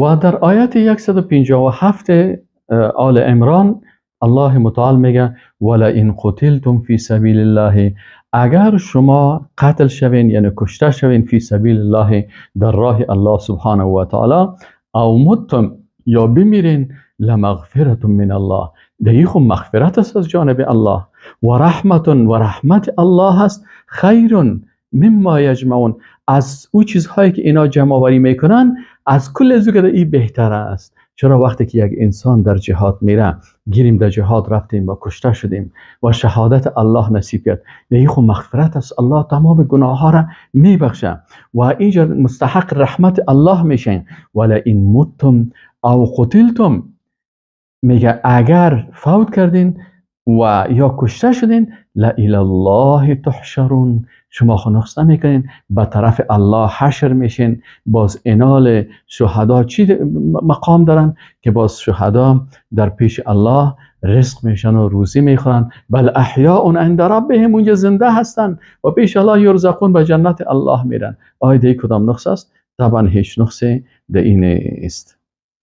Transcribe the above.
و در آیت 157 آل عمران الله متعال میگه ولئن قتلتم فی سبیل الله، اگر شما قتل شوین یعنی کشته شوین فی سبیل الله در راه الله سبحانه و تعالی، او متم یا بمیرین، لمغفرة من الله، دیگه خب مغفرت است از جانب الله، و رحمت الله است خیر مما یجمعون، از او چیزهایی که اینا جمع آوری میکنن از کل از این بهتر است. چرا وقتی که یک انسان در جهاد میره، گیریم در جهاد رفتیم و کشته شدیم و شهادت الله نصیب کرد، دیگه خب مغفرت است، الله تمام گناه ها را میبخشه و اینجا مستحق رحمت الله میشین. ولئن متم او قتلتم، میگه اگر فوت کردین و یا کشته شدین، الی الله تحشرون، شما خنخسته میکنین، به طرف الله حشر میشین. باز انال شهدا چی مقام دارن که باز شهدا در پیش الله رزق میشن و روزی میخورن. بل احیاء عند ربهم، اونجا زنده هستن و پیش الله یرزقون، به جنت الله میرن. آیا دی کدام نقص است؟ طبعا هیچ نقصی در این است.